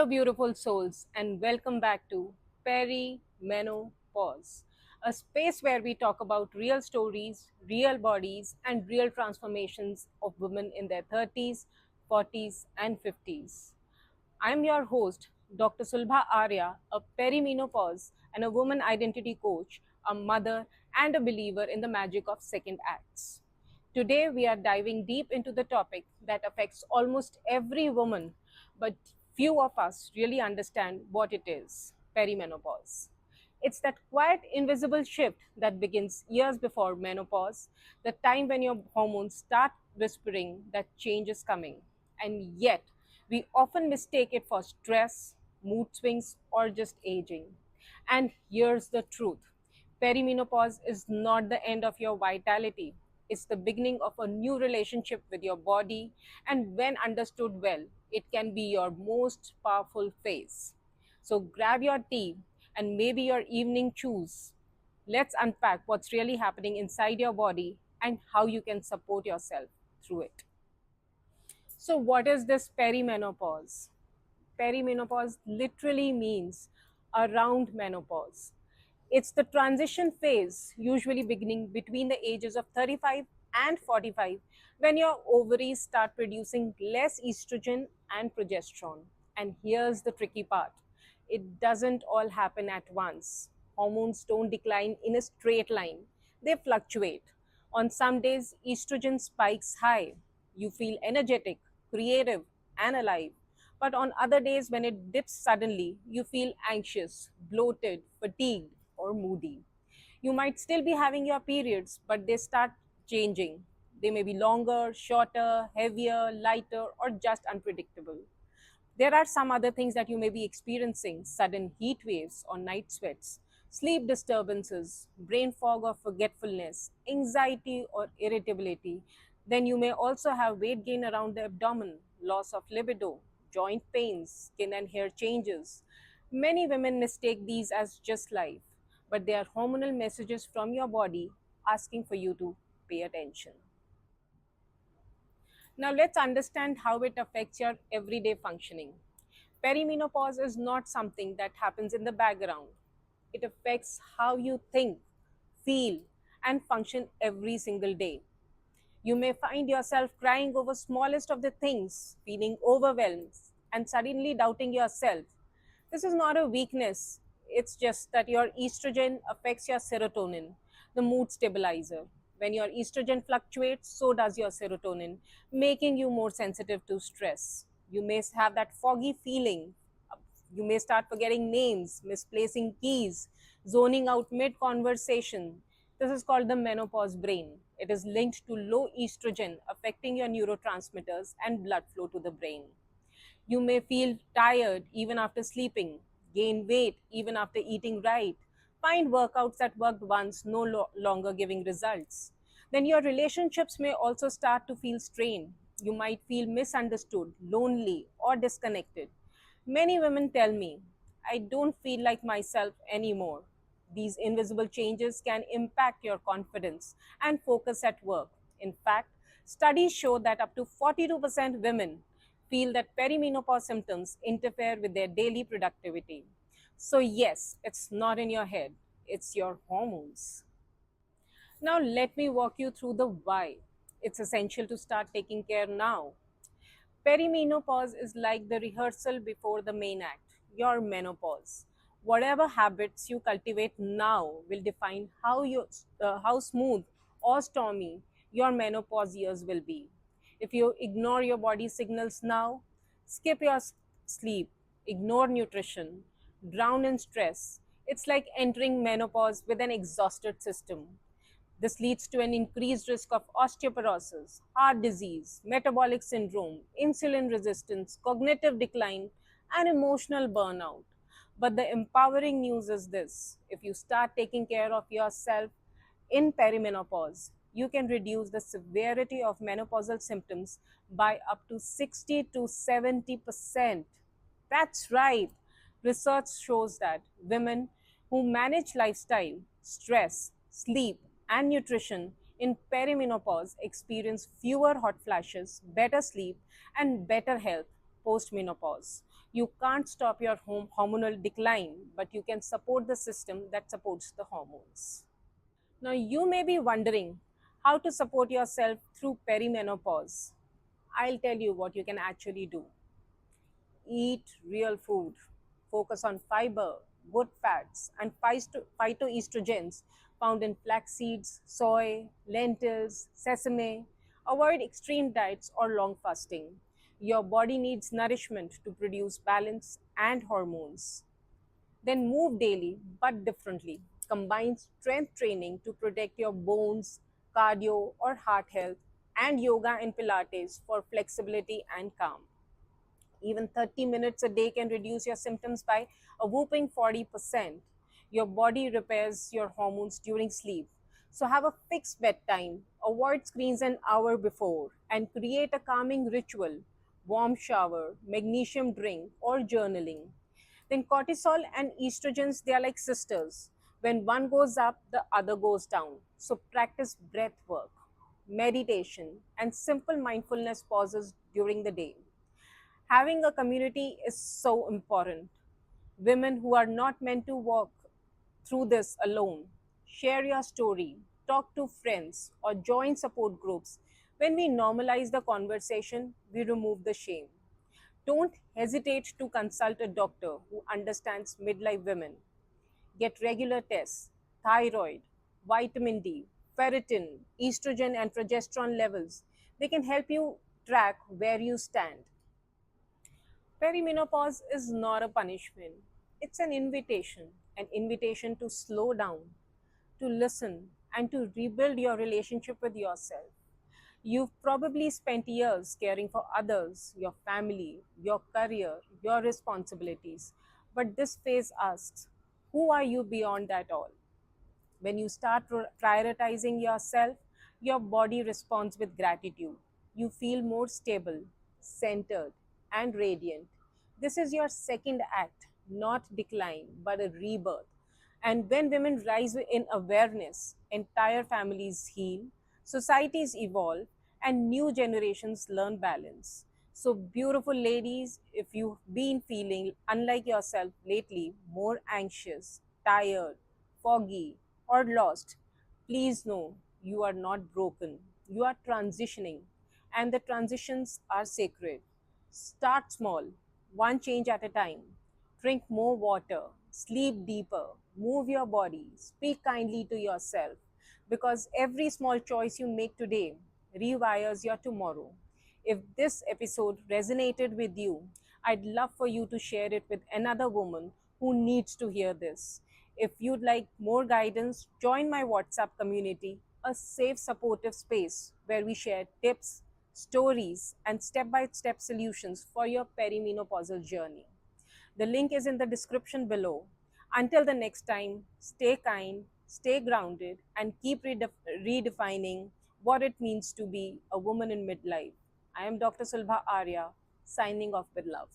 Hello, beautiful souls, and welcome back to Peri-Meno-Pause, a space where we talk about real stories, real bodies, and real transformations of women in their 30s, 40s, and 50s. I'm your host, Dr. Sulbha Arya, a perimenopause and a woman identity coach, a mother, and a believer in the magic of second acts. Today, we are diving deep into the topic that affects almost every woman, but few of us really understand what it is: perimenopause. It's that quiet, invisible shift that begins years before menopause, the time when your hormones start whispering that change is coming. And yet, we often mistake it for stress, mood swings, or just aging. And here's the truth: perimenopause is not the end of your vitality. It's the beginning of a new relationship with your body, and when understood well, it can be your most powerful phase. So grab your tea and maybe your evening chews. Let's unpack what's really happening inside your body and how you can support yourself through it. So, what is this perimenopause? Perimenopause literally means around menopause. It's the transition phase, usually beginning between the ages of 35 and 45, when your ovaries start producing less estrogen and progesterone. And here's the tricky part: it doesn't all happen at once. Hormones don't decline in a straight line, they fluctuate. On some days, estrogen spikes high. You feel energetic, creative, and alive. But on other days, when it dips suddenly, you feel anxious, bloated, fatigued, or moody. You might still be having your periods, but they start changing. They may be longer, shorter, heavier, lighter, or just unpredictable. There are some other things that you may be experiencing: sudden heat waves or night sweats, sleep disturbances, brain fog or forgetfulness, anxiety or irritability. Then you may also have weight gain around the abdomen, loss of libido, joint pains, skin and hair changes. Many women mistake these as just life, but they are hormonal messages from your body asking for you to pay attention. Now, let's understand how it affects your everyday functioning. Perimenopause is not something that happens in the background. It affects how you think, feel, and function every single day. You may find yourself crying over smallest of the things, feeling overwhelmed, and suddenly doubting yourself. This is not a weakness. It's just that your estrogen affects your serotonin, the mood stabilizer. When your estrogen fluctuates, so does your serotonin, making you more sensitive to stress. You may have that foggy feeling. You may start forgetting names, misplacing keys, zoning out mid conversation. This is called the menopause brain. It is linked to low estrogen, affecting your neurotransmitters and blood flow to the brain. You may feel tired even after sleeping, gain weight even after eating right, find workouts that worked once no longer giving results. Then your relationships may also start to feel strained. You might feel misunderstood, lonely, or disconnected. Many women tell me, I don't feel like myself anymore. These invisible changes can impact your confidence and focus at work. In fact, studies show that up to 42% women feel that perimenopause symptoms interfere with their daily productivity. So, yes, it's not in your head, it's your hormones. Now, let me walk you through the why. It's essential to start taking care now. Perimenopause is like the rehearsal before the main act, your menopause. Whatever habits you cultivate now will define how smooth or stormy your menopause years will be. If you ignore your body signals now, skip your sleep, ignore nutrition, drown in stress, it's like entering menopause with an exhausted system. This leads to an increased risk of osteoporosis, heart disease, metabolic syndrome, insulin resistance, cognitive decline, and emotional burnout. But the empowering news is this: if you start taking care of yourself in perimenopause, you can reduce the severity of menopausal symptoms by up to 60 to 70%. That's right. Research shows that women who manage lifestyle, stress, sleep, and nutrition in perimenopause experience fewer hot flashes, better sleep, and better health post-menopause. You can't stop your hormonal decline, but you can support the system that supports the hormones. Now, you may be wondering how to support yourself through perimenopause. I'll tell you what you can actually do. Eat real food. Focus on fiber, good fats, and phytoestrogens found in flax seeds, soy, lentils, sesame. Avoid extreme diets or long fasting. Your body needs nourishment to produce balance and hormones. Then move daily but differently. Combine strength training to protect your bones, cardio or heart health, and yoga and Pilates for flexibility and calm. Even 30 minutes a day can reduce your symptoms by a whooping 40%. Your body repairs your hormones during sleep. So have a fixed bedtime, avoid screens an hour before, and create a calming ritual, warm shower, magnesium drink, or journaling. Then cortisol and estrogens, they are like sisters. When one goes up, the other goes down. So practice breath work, meditation, and simple mindfulness pauses during the day. Having a community is so important. Women who are not meant to walk through this alone, share your story, talk to friends, or join support groups. When we normalize the conversation, we remove the shame. Don't hesitate to consult a doctor who understands midlife women. Get regular tests, thyroid, vitamin D, ferritin, estrogen, and progesterone levels. They can help you track where you stand. Perimenopause is not a punishment, it's an invitation to slow down, to listen, and to rebuild your relationship with yourself. You've probably spent years caring for others, your family, your career, your responsibilities. But this phase asks, who are you beyond that all? When you start prioritizing yourself, your body responds with gratitude. You feel more stable, centered, and radiant. This is your second act, not decline, but a rebirth. And when women rise in awareness, entire families heal, societies evolve, and new generations learn balance. So, beautiful ladies, if you've been feeling unlike yourself lately, more anxious, tired, foggy, or lost, please know you are not broken. You are transitioning, and the transitions are sacred. Start small, one change at a time. Drink more water, sleep deeper, move your body, speak kindly to yourself, because every small choice you make today rewires your tomorrow. If this episode resonated with you, I'd love for you to share it with another woman who needs to hear this. If you'd like more guidance, join my WhatsApp community, a safe, supportive space where we share tips, stories, and step by step solutions for your perimenopausal journey. The link is in the description below. Until the next time, stay kind, stay grounded, and keep redefining what it means to be a woman in midlife. I am Dr. Sulbha Arya, signing off with love.